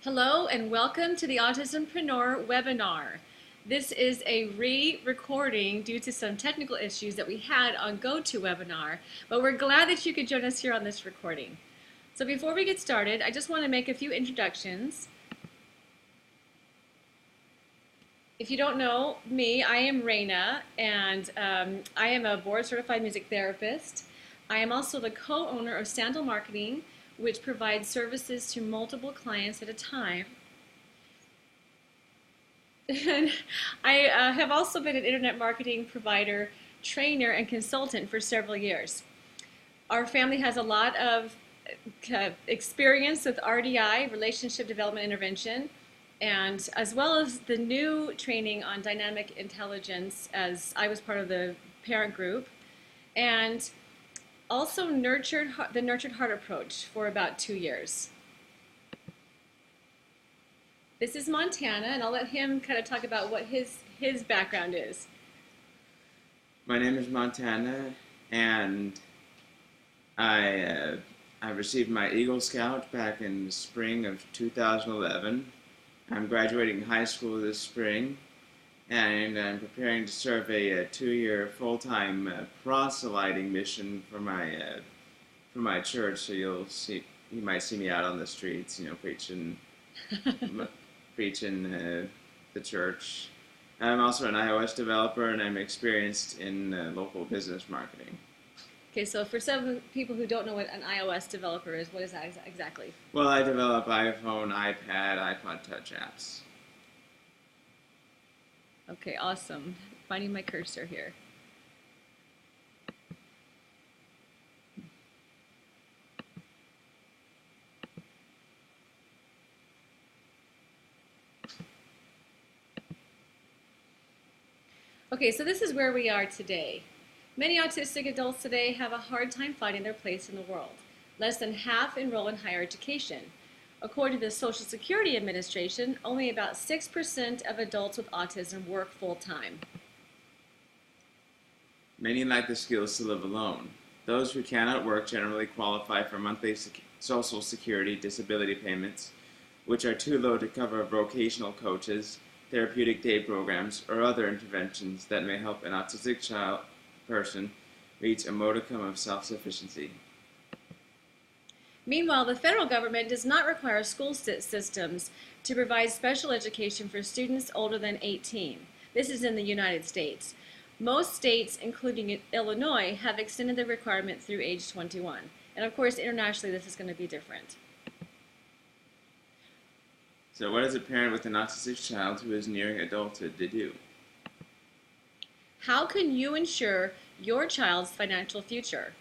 Hello and welcome to the AutismPreneur webinar. This is a re-recording due to some technical issues that we had on GoToWebinar, but we're glad that you could join us here on this recording. So before we get started, I just want to make a few introductions. If you don't know me, I am Rana, and I am a board-certified music therapist. I am also the co-owner of Sandal Marketing, which provides services to multiple clients at a time. And I have also been an internet marketing provider, trainer, and consultant for several years. Our family has a lot of experience with RDI, Relationship Development Intervention, and as well as the new training on dynamic intelligence, as I was part of the parent group, and also the Nurtured Heart approach for about 2 years. This is Montana, and I'll let him kind of talk about what his background is. My name is Montana, and I received my Eagle Scout back in the spring of 2011. I'm graduating high school this spring, and I'm preparing to serve a 2-year full-time proselyting mission for my church. So you might see me out on the streets, preaching the church. I'm also an iOS developer, and I'm experienced in local business marketing. Okay, so for some people who don't know what an iOS developer is, what is that exactly? Well, I develop iPhone, iPad, iPod Touch apps. Okay, awesome. Finding my cursor here. Okay, so this is where we are today. Many autistic adults today have a hard time finding their place in the world. Less than half enroll in higher education. According to the Social Security Administration, only about 6% of adults with autism work full-time. Many lack the skills to live alone. Those who cannot work generally qualify for monthly Social Security disability payments, which are too low to cover vocational coaches, therapeutic day programs, or other interventions that may help an autistic person reach a modicum of self-sufficiency. Meanwhile, the federal government does not require school systems to provide special education for students older than 18. This is in the United States. Most states, including Illinois, have extended the requirement through age 21. And of course, internationally, this is going to be different. So what is a parent with an autistic child who is nearing adulthood to do? How can you ensure your child's financial future?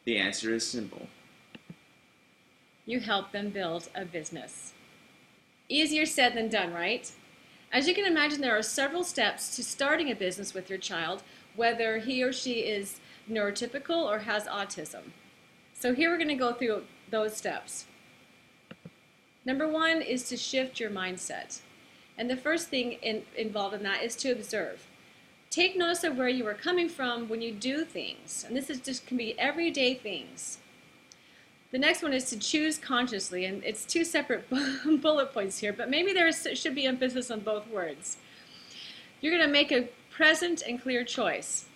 The answer is simple. You help them build a business. Easier said than done, right? As you can imagine, there are several steps to starting a business with your child, whether he or she is neurotypical or has autism. So here we're going to go through those steps. Number one is to shift your mindset. And the first thing involved in that is to observe. Take notice of where you are coming from when you do things. And this can be everyday things. The next one is to choose consciously, and it's two separate bullet points here, but maybe there should be emphasis on both words. You're going to make a present and clear choice.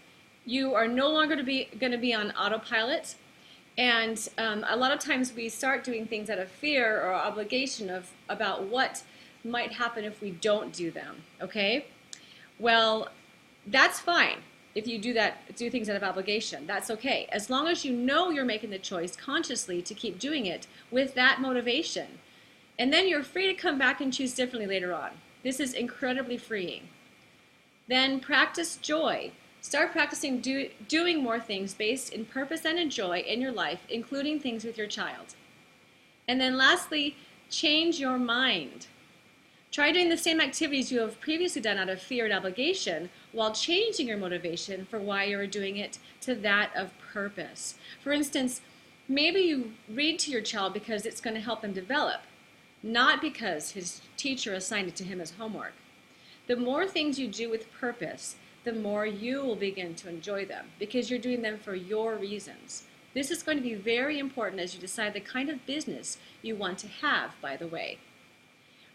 You are no longer going to be on autopilot, and a lot of times we start doing things out of fear or obligation about what might happen if we don't do them, okay? Well, that's fine. If you do things out of obligation, that's okay. As long as you know you're making the choice consciously to keep doing it with that motivation. And then you're free to come back and choose differently later on. This is incredibly freeing. Then practice joy. Start practicing doing more things based in purpose and in joy in your life, including things with your child. And then lastly, change your mind. Try doing the same activities you have previously done out of fear and obligation while changing your motivation for why you are doing it to that of purpose. For instance, maybe you read to your child because it's going to help them develop, not because his teacher assigned it to him as homework. The more things you do with purpose, the more you will begin to enjoy them because you're doing them for your reasons. This is going to be very important as you decide the kind of business you want to have, by the way.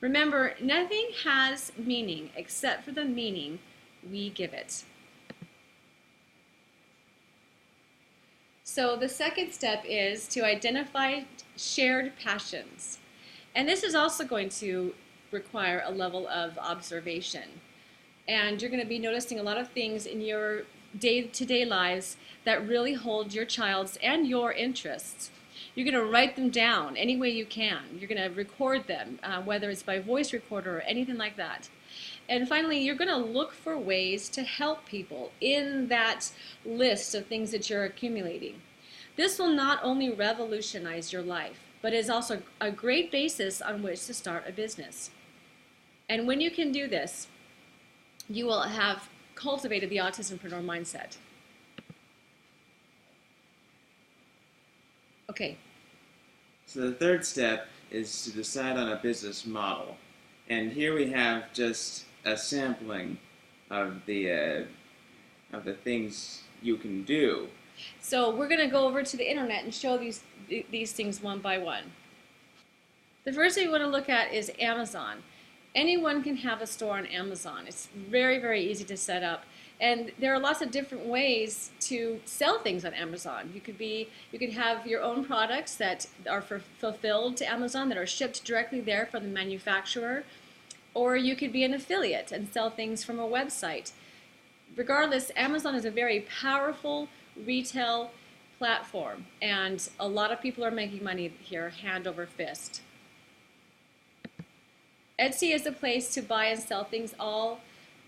Remember, nothing has meaning except for the meaning we give it. So the second step is to identify shared passions. And this is also going to require a level of observation. And you're going to be noticing a lot of things in your day-to-day lives that really hold your child's and your interests. You're going to write them down any way you can. You're going to record them, whether it's by voice recorder or anything like that. And finally, you're going to look for ways to help people in that list of things that you're accumulating. This will not only revolutionize your life, but is also a great basis on which to start a business. And when you can do this, you will have cultivated the AutismPreneur mindset. Okay. So the third step is to decide on a business model. And here we have just a sampling of the things you can do. So we're going to go over to the internet and show these things one by one. The first thing we want to look at is Amazon. Anyone can have a store on Amazon. It's very, very easy to set up. And there are lots of different ways to sell things on Amazon. You could have your own products that are fulfilled to Amazon, that are shipped directly there from the manufacturer, or you could be an affiliate and sell things from a website. Regardless, Amazon is a very powerful retail platform, and a lot of people are making money here hand over fist. Etsy is a place to buy and sell things all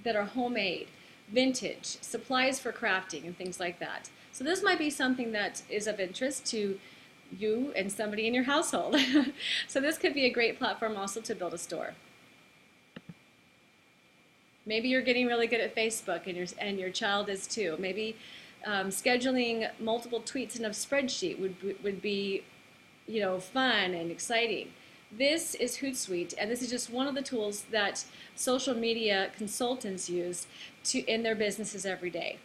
that are homemade, vintage, supplies for crafting, and things like that. So this might be something that is of interest to you and somebody in your household. So this could be a great platform also to build a store. Maybe you're getting really good at Facebook, and your child is too. Maybe scheduling multiple tweets in a spreadsheet would be, fun and exciting. This is Hootsuite, and this is just one of the tools that social media consultants use in their businesses every day.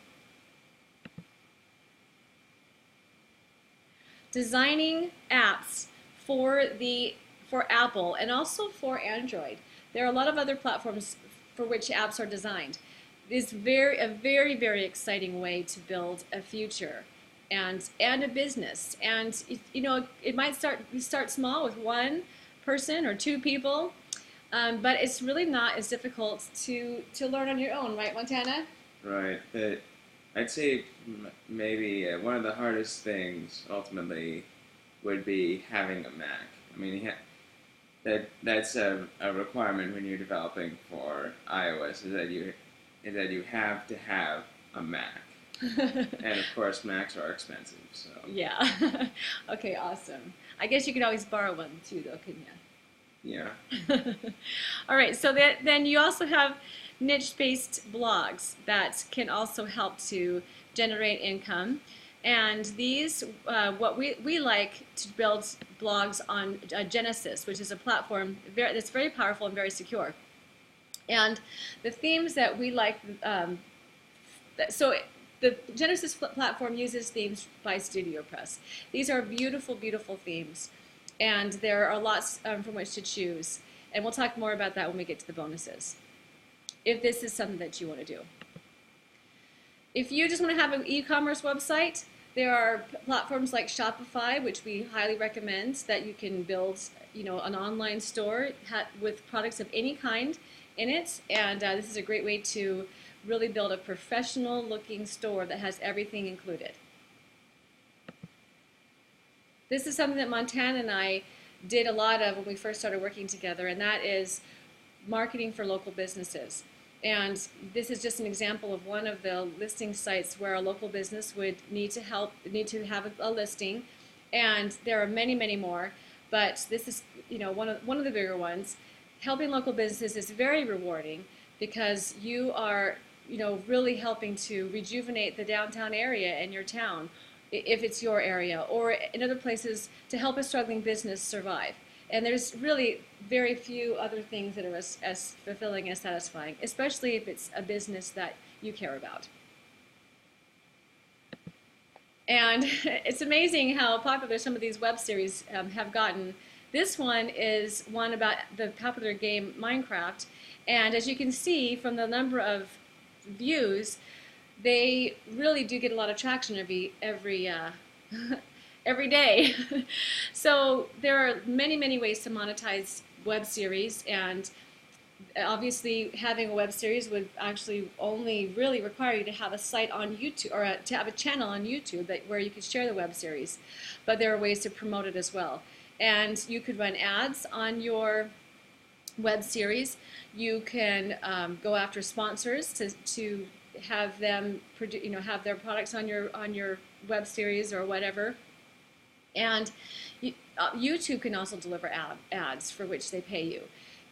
Designing apps for Apple and also for Android. There are a lot of other platforms for which apps are designed. It's a very, very exciting way to build a future and a business. And it might start small with one person or two people, but it's really not as difficult to learn on your own, right, Montana? Right. But I'd say maybe one of the hardest things ultimately would be having a Mac. I mean, that's a requirement when you're developing for iOS, is that you have to have a Mac. And of course, Macs are expensive. So yeah. Okay, awesome. I guess you could always borrow one too, though, couldn't you? Yeah. All right. So then you also have niche-based blogs that can also help to generate income. And these, what we like to build blogs on Genesis, which is a platform that's very powerful and very secure. And the themes that we like, so the Genesis platform uses themes by StudioPress. These are beautiful, beautiful themes, and there are lots from which to choose. And we'll talk more about that when we get to the bonuses, if this is something that you want to do. If you just want to have an e-commerce website, there are platforms like Shopify, which we highly recommend, that you can build, an online store with products of any kind in it. And this is a great way to really build a professional-looking store that has everything included. This is something that Montana and I did a lot of when we first started working together, and that is marketing for local businesses. And this is just an example of one of the listing sites where a local business would need to have a listing, and there are many, many more. But this is, one of the bigger ones. Helping local businesses is very rewarding because you are, really helping to rejuvenate the downtown area in your town, if it's your area, or in other places to help a struggling business survive. And there's really very few other things that are as fulfilling and satisfying, especially if it's a business that you care about. And it's amazing how popular some of these web series have gotten. This one is one about the popular game Minecraft. And as you can see from the number of views, they really do get a lot of traction every day. So there are many, many ways to monetize web series, and obviously having a web series would actually only really require you to have a site on YouTube, or to have a channel on YouTube where you could share the web series. But there are ways to promote it as well. And you could run ads on your web series. You can go after sponsors to have them have their products on your web series or whatever. And YouTube can also deliver ads for which they pay you,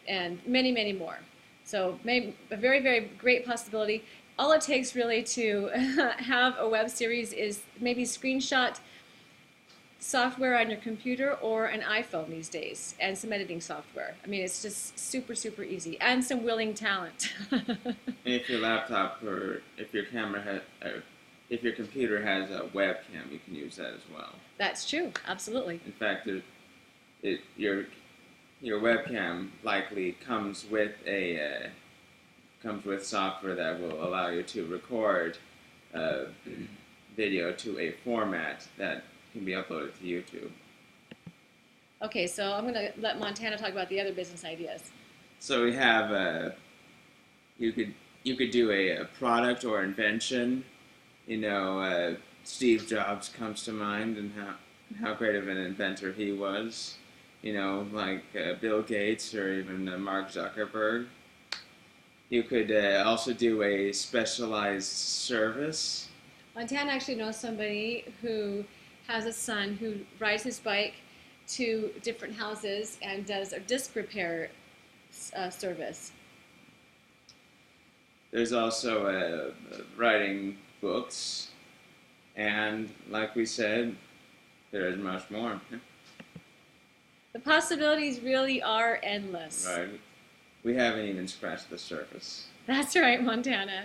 and many, many more. So maybe a very, very great possibility. All it takes really to have a web series is maybe screenshot software on your computer or an iPhone these days, and some editing software. I mean, it's just super, super easy, and some willing talent. If your laptop or if your if your computer has a webcam, you can use that as well. That's true, absolutely. In fact, your webcam likely comes with software that will allow you to record video to a format that can be uploaded to YouTube. Okay, so I'm going to let Montana talk about the other business ideas. So we have you could do a product or invention. Steve Jobs comes to mind, and how great of an inventor he was. Like Bill Gates or even Mark Zuckerberg. You could also do a specialized service. Montana actually knows somebody who has a son who rides his bike to different houses and does a disc repair service. There's also writing books, and like we said, there is much more. The possibilities really are endless. Right. We haven't even scratched the surface. That's right, Montana.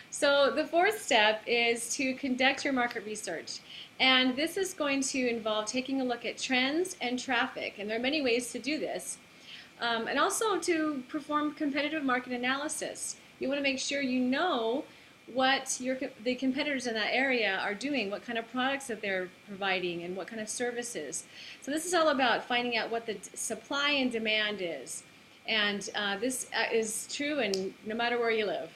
So the fourth step is to conduct your market research. And this is going to involve taking a look at trends and traffic. And there are many ways to do this. And also to perform competitive market analysis. You want to make sure you know what the competitors in that area are doing, what kind of products that they're providing, and what kind of services. So this is all about finding out what the supply and demand is. And this is true no matter where you live.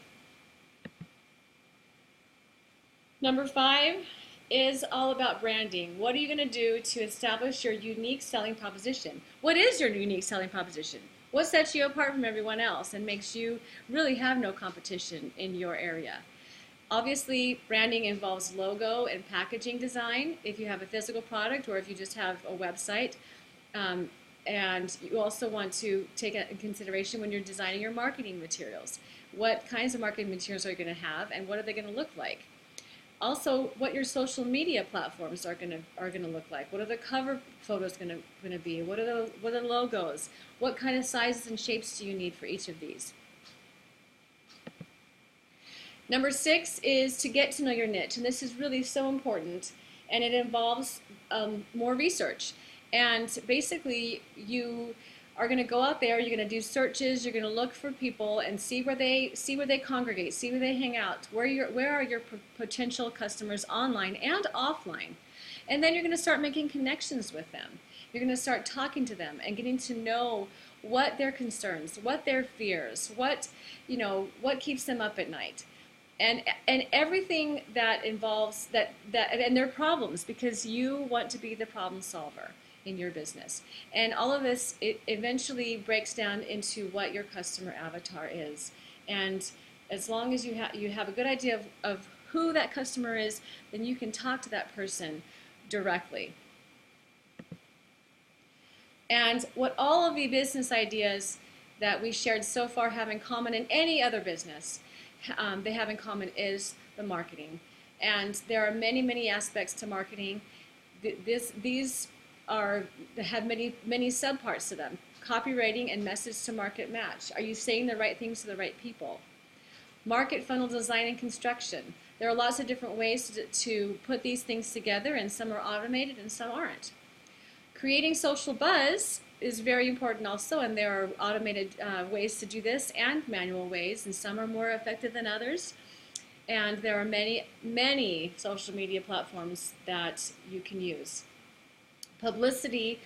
Number 5 is all about branding. What are you going to do to establish your unique selling proposition? What is your unique selling proposition? What sets you apart from everyone else and makes you really have no competition in your area? Obviously, branding involves logo and packaging design if you have a physical product or if you just have a website. And you also want to take into consideration when you're designing your marketing materials. What kinds of marketing materials are you going to have, and what are they going to look like? Also, what your social media platforms are going to look like. What are the cover photos going to be? What are the logos? What kind of sizes and shapes do you need for each of these? Number 6 is to get to know your niche, and this is really so important, and it involves more research. And basically, you are going to go out there, you're going to do searches, you're going to look for people and see where they congregate, see where they hang out, where are your potential customers online and offline. And then you're going to start making connections with them. You're going to start talking to them and getting to know what their concerns, what their fears, what keeps them up at night. And everything that involves and their problems, because you want to be the problem solver in your business. And all of this, it eventually breaks down into what your customer avatar is. And as long as you have a good idea of who that customer is, then you can talk to that person directly. And what all of the business ideas that we shared so far have in common in any other business, they have in common is the marketing. And there are many, many aspects to marketing. These have many subparts to them. Copywriting and message to market match. Are you saying the right things to the right people? Market funnel design and construction. There are lots of different ways to put these things together, and some are automated and some aren't. Creating social buzz is very important also, and there are automated ways to do this and manual ways, and some are more effective than others. And there are many, many social media platforms that you can use. Publicity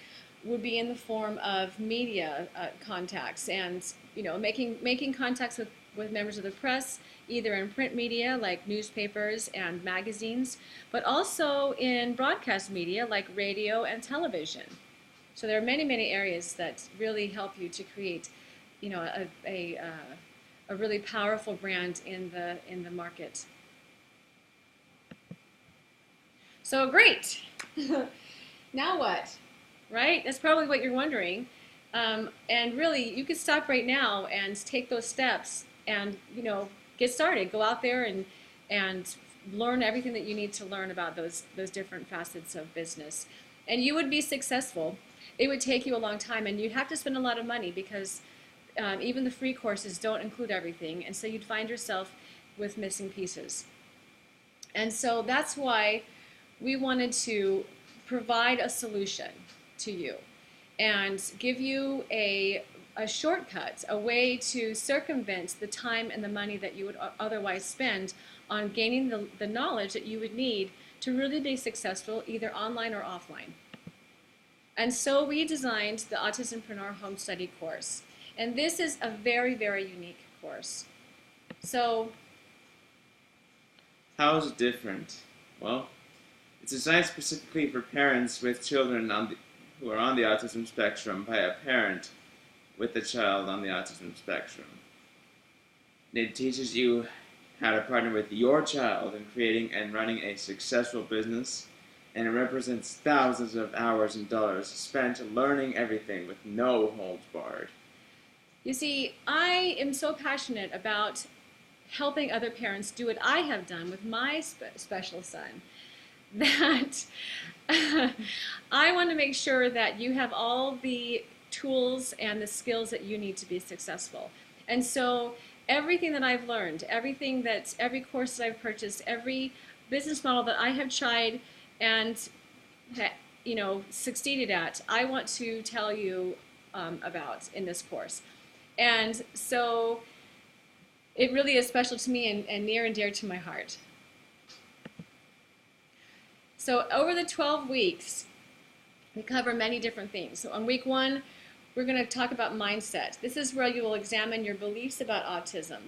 would be in the form of media contacts, and making contacts with members of the press, either in print media like newspapers and magazines, but also in broadcast media like radio and television. So there are many, many areas that really help you to create, a really powerful brand in the market. So great. Now what? Right? That's probably what you're wondering. And really, you could stop right now and take those steps and, get started. Go out there and learn everything that you need to learn about those different facets of business. And you would be successful. It would take you a long time, and you'd have to spend a lot of money because even the free courses don't include everything, and so you'd find yourself with missing pieces. And so that's why we wanted to provide a solution to you and give you a shortcut, a way to circumvent the time and the money that you would otherwise spend on gaining the knowledge that you would need to really be successful either online or offline. And so we designed the AutismPreneur Home Study course. And this is a very, very unique course. So, how is it different? Well, it's designed specifically for parents with children who are on the autism spectrum by a parent with a child on the autism spectrum. It teaches you how to partner with your child in creating and running a successful business, and it represents thousands of hours and dollars spent learning everything with no holds barred. You see, I am so passionate about helping other parents do what I have done with my special son that I want to make sure that you have all the tools and the skills that you need to be successful. And so everything that I've learned, every course that I've purchased, every business model that I have tried and succeeded at, I want to tell you about in this course. And so it really is special to me and near and dear to my heart. So over the 12 weeks, we cover many different things. So on week 1, we're going to talk about mindset. This is where you will examine your beliefs about autism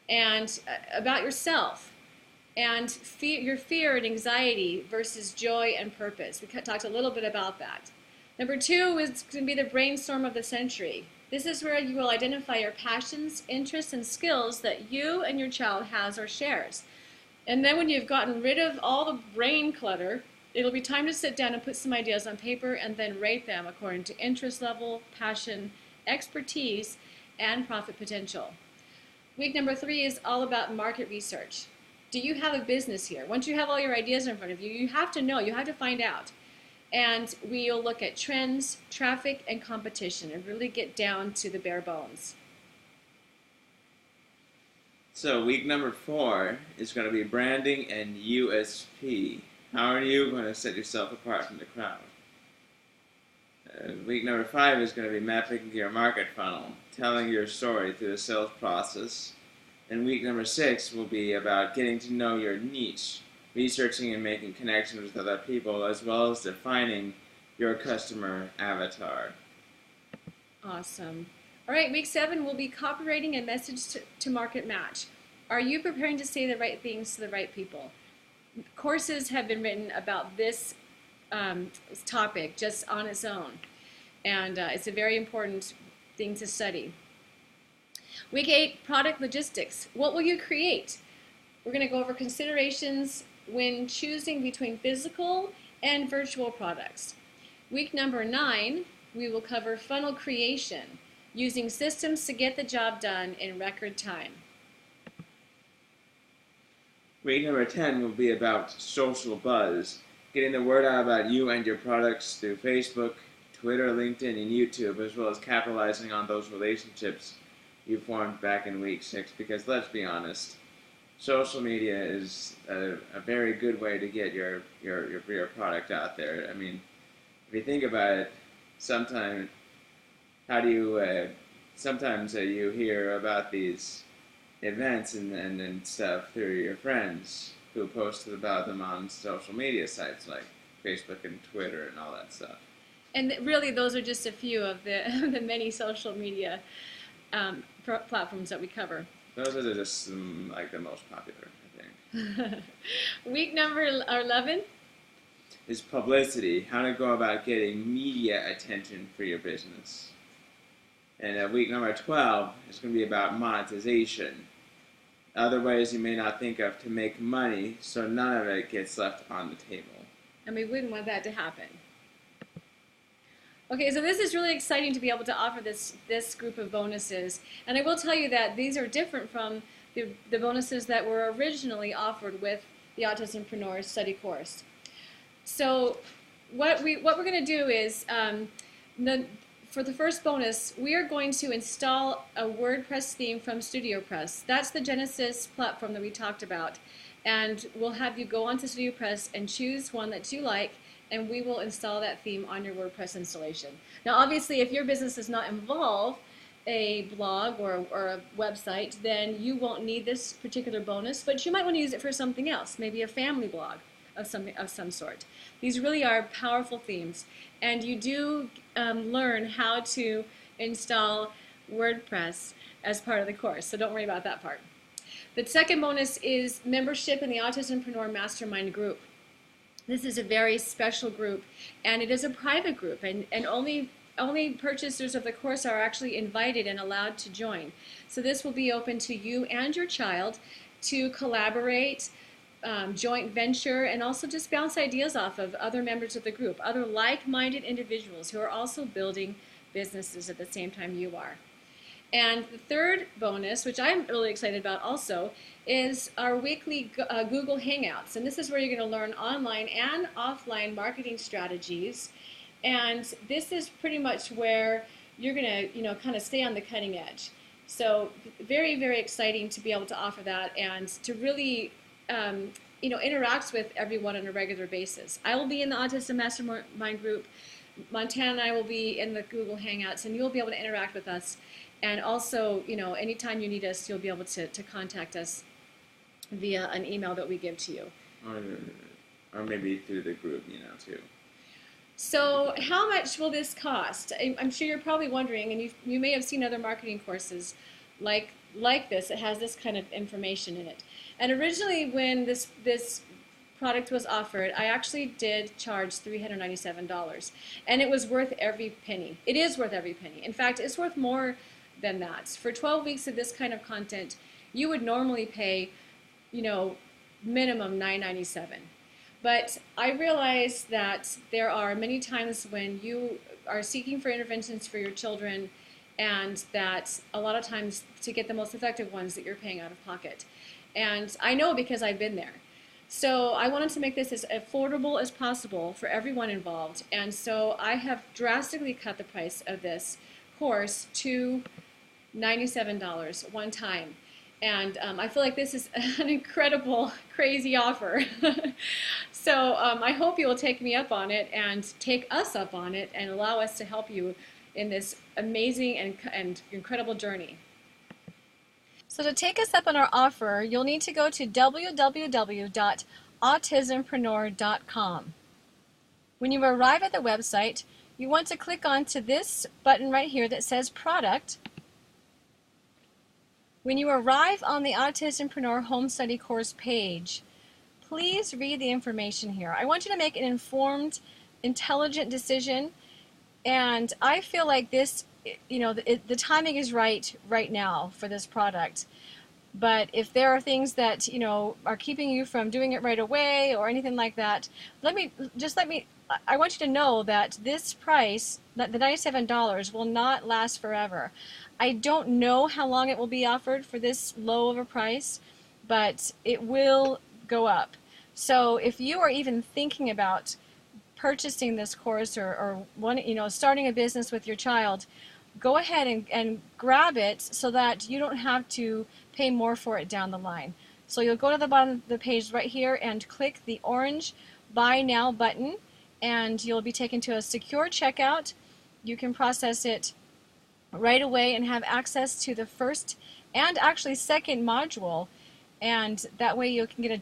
and about yourself and your fear and anxiety versus joy and purpose. We talked a little bit about that. Number 2 is going to be the brainstorm of the century. This is where you will identify your passions, interests, and skills that you and your child has or shares. And then when you've gotten rid of all the brain clutter, it'll be time to sit down and put some ideas on paper and then rate them according to interest level, passion, expertise, and profit potential. Week number 3 is all about market research. Do you have a business here? Once you have all your ideas in front of you, you have to know, you have to find out. And we'll look at trends, traffic, and competition and really get down to the bare bones. So week number 4 is going to be branding and USP. How are you going to set yourself apart from the crowd? Week number 5 is going to be mapping your market funnel, telling your story through the sales process. And week number 6 will be about getting to know your niche, researching and making connections with other people, as well as defining your customer avatar. Awesome. All right, week 7 will be copywriting and message to market match. Are you preparing to say the right things to the right people? Courses have been written about this topic just on its own, and it's a very important thing to study. Week 8, product logistics. What will you create? We're going to go over considerations when choosing between physical and virtual products. Week number 9, we will cover funnel creation, using systems to get the job done in record time. Week number 10 will be about social buzz, getting the word out about you and your products through Facebook, Twitter, LinkedIn, and YouTube, as well as capitalizing on those relationships you formed back in week 6, because let's be honest, social media is a very good way to get your product out there. I mean, if you think about it, sometimes how do you sometimes you hear about these events and stuff through your friends who posted about them on social media sites like Facebook and Twitter and all that stuff. And really, those are just a few of the, the many social media platforms that we cover. Those are just some, like the most popular, I think. Week number 11 is publicity, how to go about getting media attention for your business. And week number 12 is going to be about monetization. Other ways you may not think of to make money, so none of it gets left on the table. And we wouldn't want that to happen. Okay, so this is really exciting to be able to offer this group of bonuses. And I will tell you that these are different from the bonuses that were originally offered with the AutismPreneur study course. So what we're going to do is, for the first bonus, we are going to install a WordPress theme from StudioPress. That's the Genesis platform that we talked about. And we'll have you go onto StudioPress and choose one that you like, and we will install that theme on your WordPress installation. Now, obviously, if your business does not involve a blog or a website, then you won't need this particular bonus, but you might want to use it for something else, maybe a family blog of some sort. These really are powerful themes, and you do learn how to install WordPress as part of the course, so don't worry about that part. The second bonus is membership in the AutismPreneur Mastermind group. This is a very special group, and it is a private group, and only purchasers of the course are actually invited and allowed to join. So this will be open to you and your child to collaborate, joint venture, and also just bounce ideas off of other members of the group, other like-minded individuals who are also building businesses at the same time you are. And the third bonus, which I'm really excited about also, is our weekly Google Hangouts. And this is where you're going to learn online and offline marketing strategies. And this is pretty much where you're going to, kind of stay on the cutting edge. So very, very exciting to be able to offer that and to really, interact with everyone on a regular basis. I will be in the Autism Mastermind group. Montana and I will be in the Google Hangouts, and you'll be able to interact with us. And also, anytime you need us, you'll be able to contact us via an email that we give to you. Or maybe through the group, too. So how much will this cost? I'm sure you're probably wondering, and you may have seen other marketing courses like this. It has this kind of information in it. And originally when this product was offered, I actually did charge $397. And it was worth every penny. It is worth every penny. In fact, it's worth more than that. For 12 weeks of this kind of content, you would normally pay, minimum $997. But I realize that there are many times when you are seeking for interventions for your children, and that a lot of times to get the most effective ones that you're paying out of pocket. And I know because I've been there. So I wanted to make this as affordable as possible for everyone involved. And so I have drastically cut the price of this course to $97 one time. And I feel like this is an incredible, crazy offer. So I hope you will take me up on it and take us up on it and allow us to help you in this amazing and incredible journey. So to take us up on our offer, you'll need to go to www.autismpreneur.com. When you arrive at the website, you want to click onto this button right here that says Product. When you arrive on the AutismPreneur Home Study Course page, please read the information here. I want you to make an informed, intelligent decision, and I feel like this, the timing is right now for this product. But if there are things that, are keeping you from doing it right away or anything like that, I want you to know that this price, the $97, will not last forever. I don't know how long it will be offered for this low of a price, but it will go up. So if you are even thinking about purchasing this course or starting a business with your child, go ahead and grab it so that you don't have to pay more for it down the line. So you'll go to the bottom of the page right here and click the orange Buy Now button, and you'll be taken to a secure checkout. You can process it right away and have access to the first and actually second module, and that way you can get a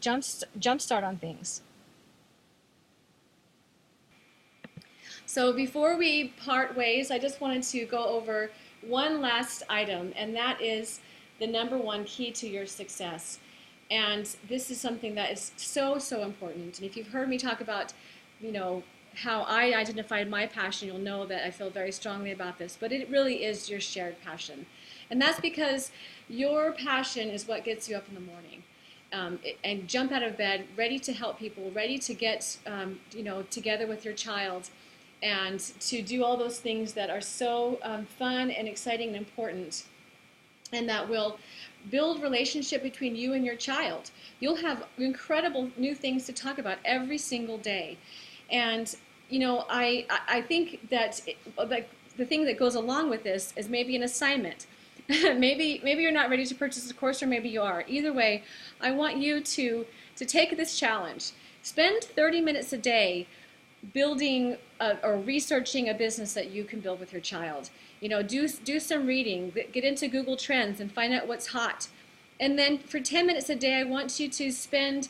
jump start on things. So before we part ways, I just wanted to go over one last item, and that is the number one key to your success. And this is something that is so, so important. And if you've heard me talk about, how I identified my passion, you'll know that I feel very strongly about this. But it really is your shared passion. And that's because your passion is what gets you up in the morning. And jump out of bed, ready to help people, ready to get, together with your child, and to do all those things that are so fun and exciting and important, and that will build relationship between you and your child. You'll have incredible new things to talk about every single day. And I think that the thing that goes along with this is maybe an assignment. maybe you're not ready to purchase a course, or maybe you are. Either way, I want you to take this challenge. Spend 30 minutes a day building or researching a business that you can build with your child. Do some reading, get into Google Trends and find out what's hot. And then for 10 minutes a day, I want you to spend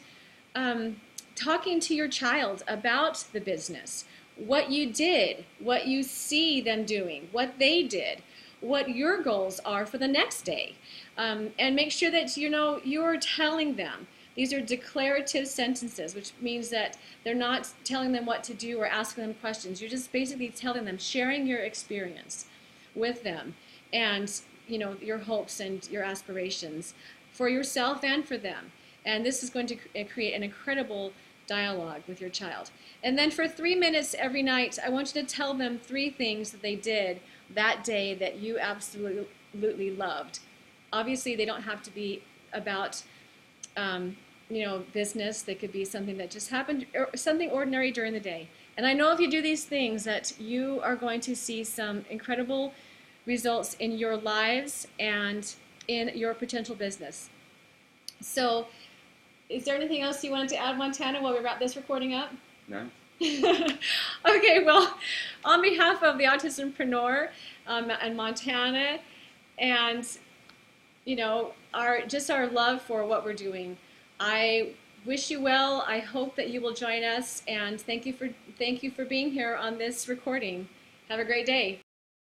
talking to your child about the business, what you did, what you see them doing, what they did, what your goals are for the next day. And make sure that you're telling them. These are declarative sentences, which means that they're not telling them what to do or asking them questions. You're just basically telling them, sharing your experience with them, and your hopes and your aspirations for yourself and for them. And this is going to create an incredible dialogue with your child. And then for 3 minutes every night, I want you to tell them 3 things that they did that day that you absolutely loved. Obviously, they don't have to be about business. They could be something that just happened, or something ordinary during the day. And I know if you do these things that you are going to see some incredible results in your lives and in your potential business. So, is there anything else you wanted to add, Montana, while we wrap this recording up? No. Okay, well, on behalf of the AutismPreneur and Montana, and our love for what we're doing, I wish you well. I hope that you will join us, and thank you for being here on this recording. Have a great day.